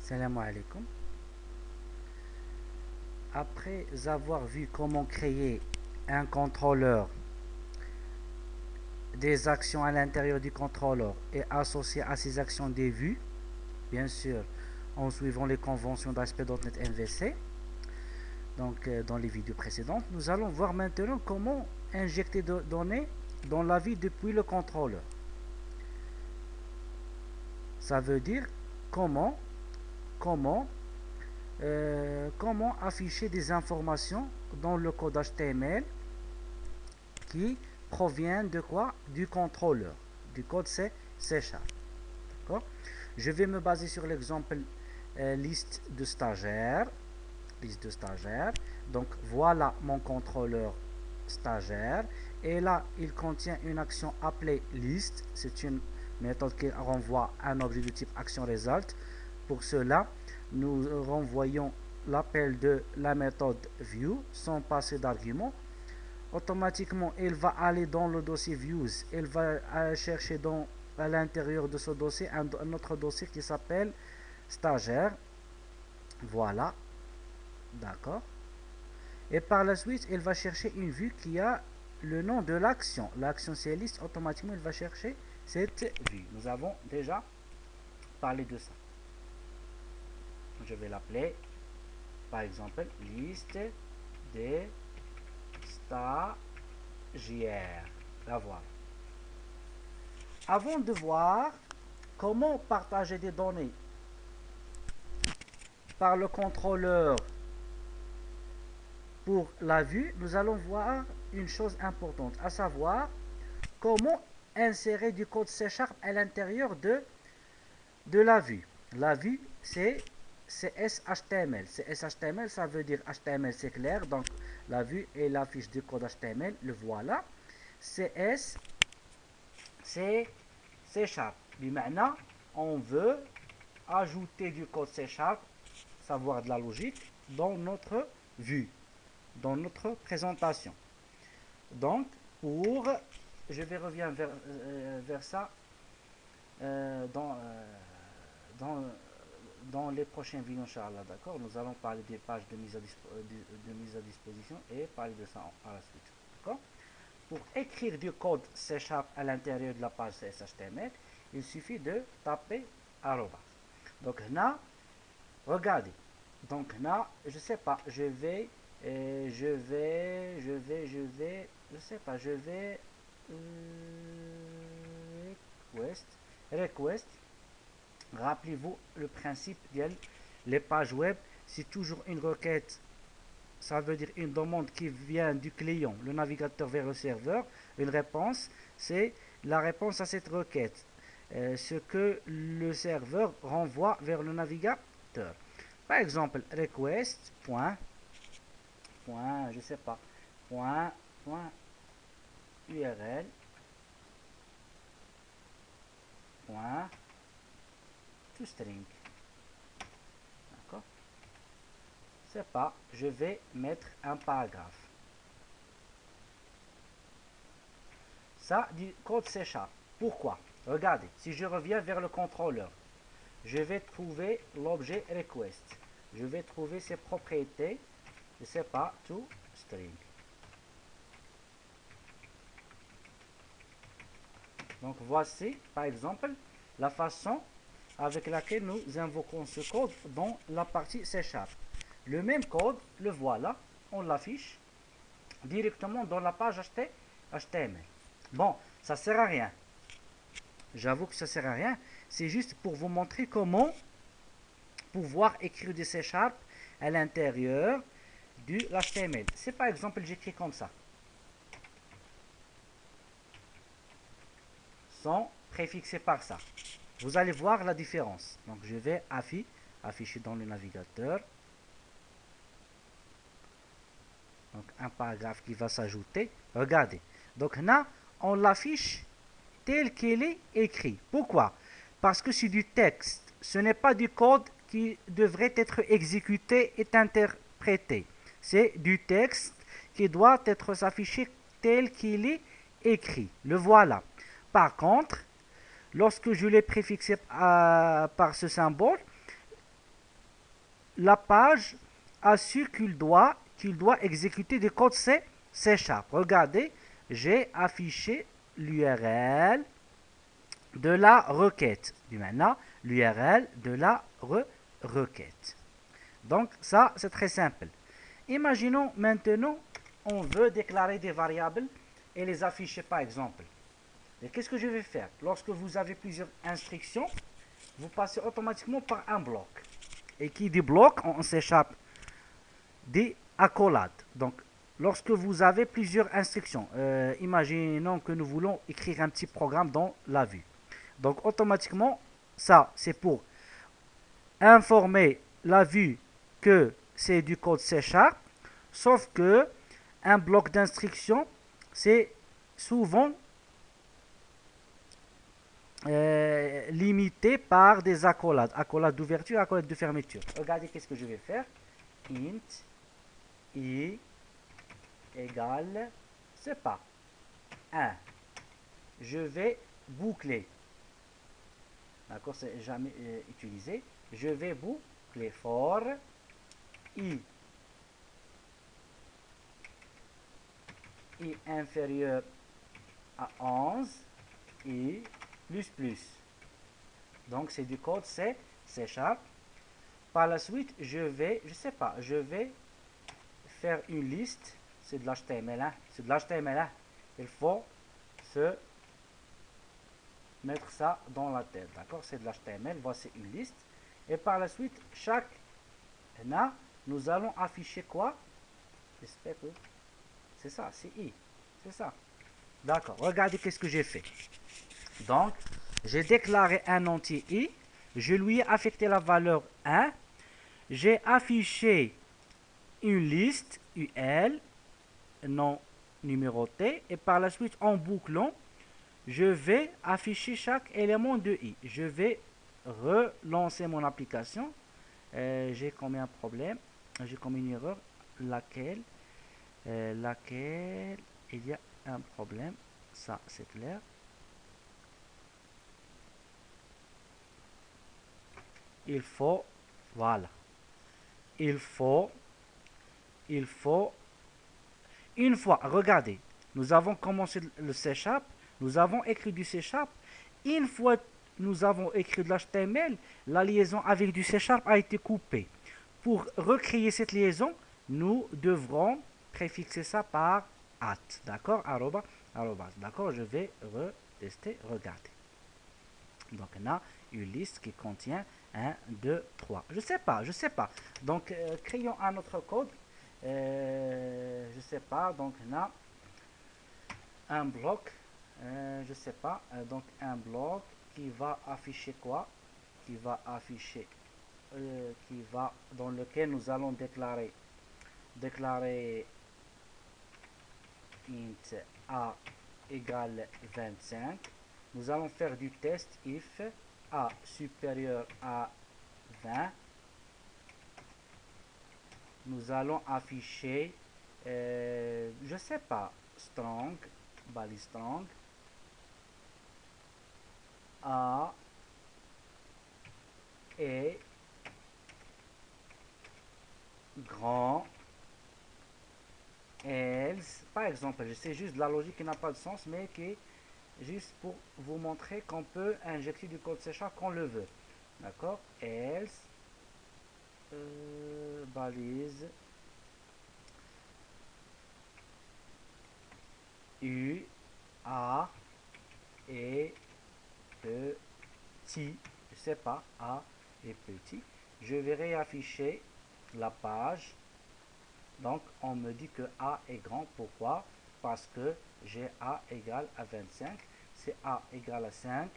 Salam alaikum. Après avoir vu comment créer un contrôleur, des actions à l'intérieur du contrôleur et associer à ces actions des vues, bien sûr, en suivant les conventions d'ASP.NET MVC, donc dans les vidéos précédentes, nous allons voir maintenant comment injecter des données dans la vue depuis le contrôleur. Ça veut dire comment afficher des informations dans le code HTML qui provient de quoi? Du contrôleur, du code C#. D'accord? Je vais me baser sur l'exemple liste de stagiaires. Donc voilà mon contrôleur stagiaire. Et là, il contient une action appelée list. C'est une méthode qui renvoie un objet de type action result. Pour cela, nous renvoyons l'appel de la méthode view sans passer d'argument. Automatiquement, il va aller dans le dossier views. Il va chercher à l'intérieur de ce dossier un autre dossier qui s'appelle stagiaire. Voilà. D'accord. Et par la suite, il va chercher une vue qui a le nom de l'action. L'action c'est liste. Automatiquement, il va chercher cette vue. Nous avons déjà parlé de ça. Je vais l'appeler, par exemple, liste des stagiaires. La voilà. Avant de voir comment partager des données par le contrôleur pour la vue, nous allons voir une chose importante, à savoir comment insérer du code C# à l'intérieur de la vue. La vue, c'est CSHTML. CSHTML, ça veut dire HTML, c'est clair. Donc, la vue est la fiche de code HTML. Le voilà. CS, c'est C#. Mais maintenant, on veut ajouter du code C#, savoir de la logique, dans notre vue, dans notre présentation. Donc, je vais revenir vers ça dans les prochaines vidéos, Inch'Allah, d'accord. Nous allons parler des pages de mise à disposition et parler de ça à la suite, d'accord. Pour écrire du code C# à l'intérieur de la page CSHTML, il suffit de taper arrobas. Donc là, regardez. Donc là, je sais pas, je vais request. Rappelez-vous le principe les pages web, c'est toujours une requête. Ça veut dire une demande qui vient du client, le navigateur vers le serveur. Une réponse, c'est la réponse à cette requête. Ce que le serveur renvoie vers le navigateur. Par exemple, request, je sais pas, URL, toString. D'accord? C'est pas, je vais mettre un paragraphe. Ça, du code C#. Pourquoi? Regardez, si je reviens vers le contrôleur, je vais trouver l'objet request. Je vais trouver ses propriétés, je sais pas, toString. Donc voici, par exemple, la façon avec laquelle nous invoquons ce code dans la partie C#. Le même code, le voilà, on l'affiche directement dans la page HTML. Bon, ça ne sert à rien. J'avoue que ça ne sert à rien. C'est juste pour vous montrer comment pouvoir écrire du C# à l'intérieur du HTML. C'est par exemple, j'écris comme ça. Sont préfixés par ça. Vous allez voir la différence. Donc je vais afficher dans le navigateur. Donc un paragraphe qui va s'ajouter. Regardez. Donc là, on l'affiche tel qu'il est écrit. Pourquoi? Parce que c'est du texte. Ce n'est pas du code qui devrait être exécuté et interprété. C'est du texte qui doit être affiché tel qu'il est écrit. Le voilà. Par contre, lorsque je l'ai préfixé par ce symbole, la page a su qu'il doit exécuter des codes C#. Regardez, j'ai affiché l'URL de la requête. Du maintenant, l'URL de la requête. Donc, ça, c'est très simple. Imaginons maintenant, on veut déclarer des variables et les afficher, par exemple. Et qu'est-ce que je vais faire? Lorsque vous avez plusieurs instructions, vous passez automatiquement par un bloc. Et qui dit bloc, on s'échappe des accolades. Donc, lorsque vous avez plusieurs instructions, imaginons que nous voulons écrire un petit programme dans la vue. Donc, automatiquement, ça, c'est pour informer la vue que c'est du code C#, sauf que un bloc d'instruction, c'est souvent limité par des accolades. Accolades d'ouverture, accolades de fermeture. Regardez qu'est-ce que je vais faire. Int I égale, c'est pas 1. Je vais boucler. D'accord, c'est jamais utilisé. Je vais boucler for I inférieur à 11 I plus. Donc c'est du code C#. Par la suite, je vais faire une liste. C'est de l'HTML. C'est de l'HTML. Il faut se mettre ça dans la tête. D'accord, c'est de l'HTML. Voici une liste. Et par la suite, chaque là, nous allons afficher quoi? J'espère que c'est ça, c'est I. C'est ça. D'accord, regardez qu'est-ce que j'ai fait. Donc, j'ai déclaré un entier I. Je lui ai affecté la valeur 1. J'ai affiché une liste UL non numérotée. Et par la suite, en bouclant, je vais afficher chaque élément de I. Je vais relancer mon application. J'ai commis un problème. J'ai commis une erreur. Laquelle il y a un problème. Ça, c'est clair. Il faut, voilà. Il faut, une fois, regardez, nous avons commencé le C#, nous avons écrit du C#, une fois nous avons écrit de l'HTML, la liaison avec du C# a été coupée. Pour recréer cette liaison, nous devrons préfixer ça par at, d'accord, arrobas, d'accord, je vais retester, regarder. Donc on a une liste qui contient 1, 2, 3. Je sais pas. Donc créons un autre code. Je sais pas. Donc on a un bloc. Je sais pas. Donc un bloc qui va afficher quoi? Qui va afficher, dans lequel nous allons déclarer int a égale 25. Nous allons faire du test if a supérieur à 20. Nous allons afficher, je sais pas, strong, balise strong, a est grand, else, par exemple, c'est juste de la logique qui n'a pas de sens, mais qui est juste pour vous montrer qu'on peut injecter du code C# quand on le veut. D'accord, else, balise U A et petit, je sais pas, A et petit. Je vais réafficher la page. Donc on me dit que A est grand. Pourquoi? Parce que j'ai A égale à 25. C'est A égale à 5.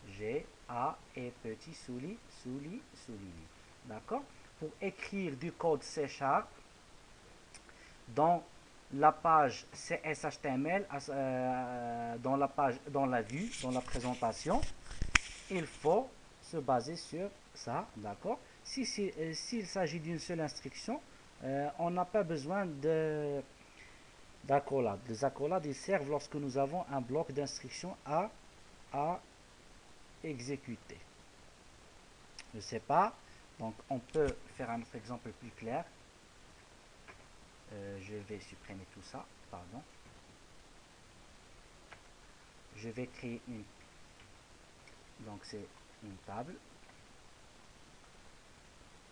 J'ai A et petit souligné. D'accord? Pour écrire du code C# dans la page CSHTML, dans la vue, dans la présentation, il faut se baser sur ça, d'accord? S'il s'agit d'une seule instruction, on n'a pas besoin d'accolades. Les accolades, ils servent lorsque nous avons un bloc d'instructions à exécuter. Je ne sais pas. Donc, on peut faire un autre exemple plus clair. Je vais supprimer tout ça. Pardon. Je vais créer une. Donc, c'est une table.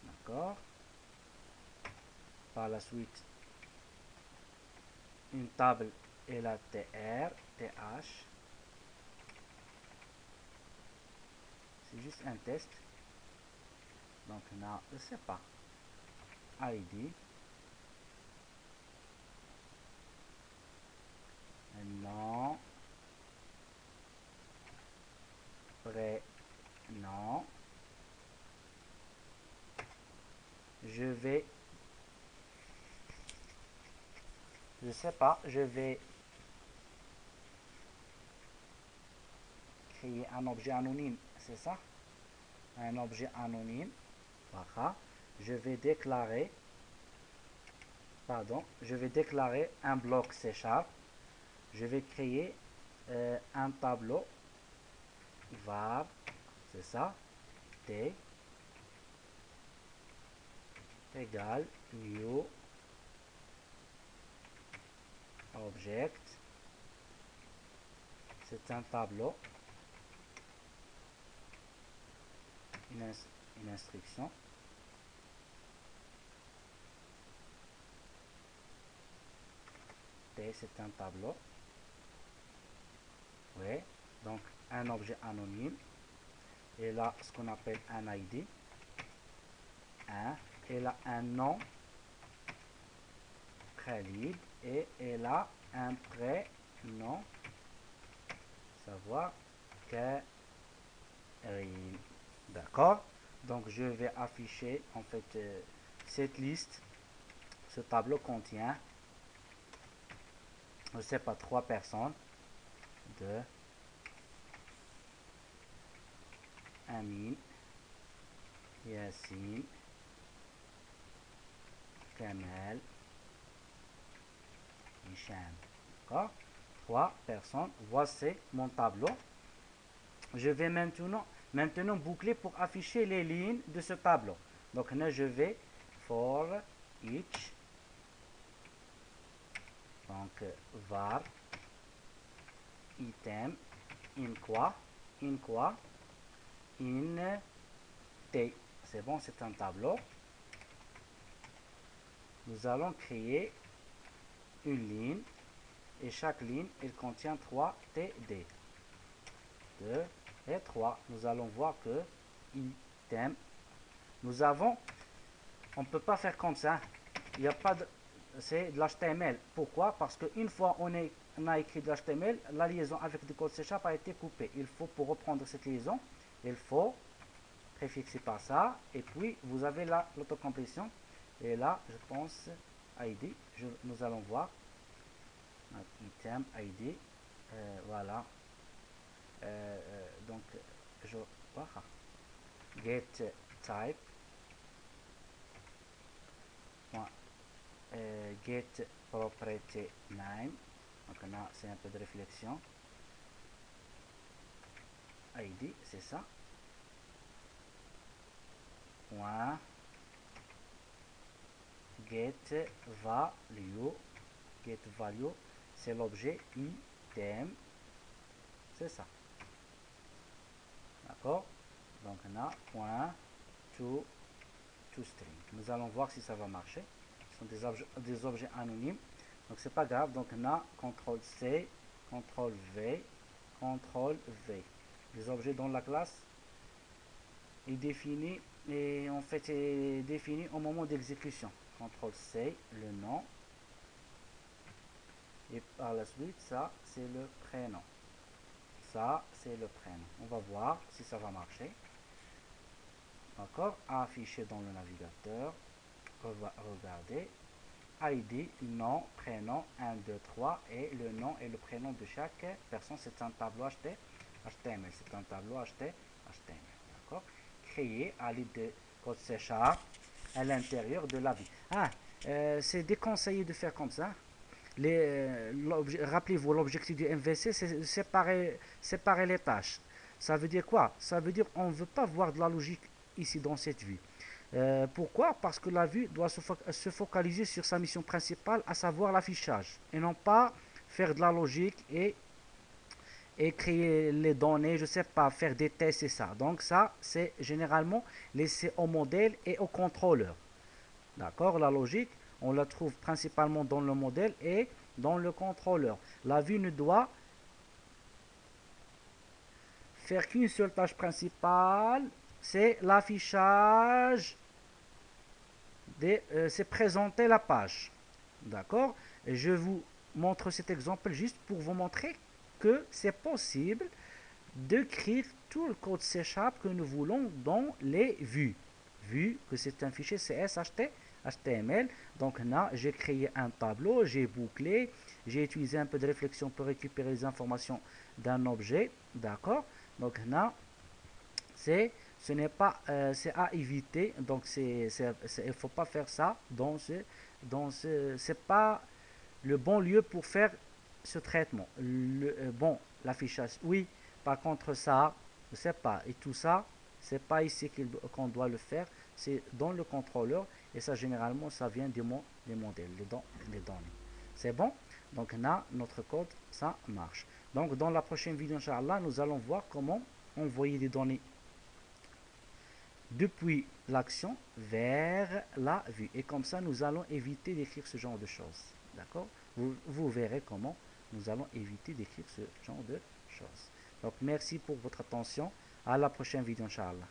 D'accord. Par la suite, une table et la TR, TH. C'est juste un test. Donc, là, je ne sais pas. ID. Nom. Prénom. Je sais pas, je vais créer un objet anonyme, c'est ça? Un objet anonyme. Voilà. Je vais déclarer, un bloc C#. Je vais créer un tableau var, c'est ça, t égale new object. C'est un tableau, une instruction. T, c'est un tableau. Oui, donc un objet anonyme. Et là, ce qu'on appelle un ID. Et là, un nom, Khalid. Et là, un prénom, savoir Karim. D'accord? Donc, je vais afficher, en fait, cette liste. Ce tableau contient, je ne sais pas, 3 personnes. 2, Amin, Yassine, Kamel, Hicham. D'accord? 3 personnes. Voici mon tableau. Je vais maintenant boucler pour afficher les lignes de ce tableau. Donc là, je vais for each. Donc var item in quoi in t. C'est bon, c'est un tableau. Nous allons créer une ligne et chaque ligne, elle contient 3 TD. 2 et 3. Nous allons voir que item, on ne peut pas faire comme ça. Il n'y a pas de, c'est de l'HTML. Pourquoi? Parce qu'une fois on a écrit de l'HTML, la liaison avec du code C# a été coupée. Il faut, pour reprendre cette liaison, il faut préfixer par ça. Et puis, vous avez là l'autocomplétion. Et là, je pense, ID, nous allons voir. Item, ID, voilà. Donc, voilà. Get type. Get property name. Donc là, c'est un peu de réflexion. ID, c'est ça. Point. Get value. Get value, c'est l'objet item. C'est ça. D'accord? Donc là, point to string. Nous allons voir si ça va marcher. Ce sont des objets anonymes. Donc c'est pas grave. Donc là, CTRL C, CTRL V, CTRL V. Les objets dans la classe est défini et en fait est défini au moment d'exécution. CTRL C, le nom. Et par la suite, ça c'est le prénom. Ça c'est le prénom. On va voir si ça va marcher. D'accord? Affiché dans le navigateur. On va regarder. ID, nom, prénom, 1, 2, 3 et le nom et le prénom de chaque personne. C'est un tableau HTML. C'est un tableau HTML. D'accord? Créé à l'aide de code C# à l'intérieur de la vie. C'est déconseillé de faire comme ça. Rappelez-vous, l'objectif du MVC, c'est séparer les tâches. Ça veut dire quoi? Ça veut dire on ne veut pas voir de la logique ici dans cette vue. Pourquoi? Parce que la vue doit se focaliser sur sa mission principale, à savoir l'affichage, et non pas faire de la logique et créer les données, je sais pas, faire des tests et ça. Donc ça, c'est généralement laissé au modèle et au contrôleur. D'accord? La logique, on la trouve principalement dans le modèle et dans le contrôleur. La vue ne doit faire qu'une seule tâche principale, c'est l'affichage, c'est présenter la page. D'accord? Et je vous montre cet exemple juste pour vous montrer que c'est possible d'écrire tout le code C# que nous voulons dans les vues. Vu que c'est un fichier CSHT, HTML, donc là j'ai créé un tableau, j'ai bouclé, j'ai utilisé un peu de réflexion pour récupérer les informations d'un objet, d'accord. Donc là ce n'est pas c'est à éviter, donc il ne faut pas faire ça c'est pas le bon lieu pour faire ce traitement. Bon, l'affichage, oui. Par contre, ça, je sais pas. Et tout ça, c'est pas ici qu'on doit le faire. C'est dans le contrôleur. Et ça, généralement, ça vient des modèles, les données. C'est bon? Donc là, notre code, ça marche. Donc, dans la prochaine vidéo, Inch'Allah, nous allons voir comment envoyer des données depuis l'action vers la vue. Et comme ça, nous allons éviter d'écrire ce genre de choses. D'accord? Vous verrez comment nous allons éviter d'écrire ce genre de choses. Donc, merci pour votre attention. À la prochaine vidéo, Inch'Allah.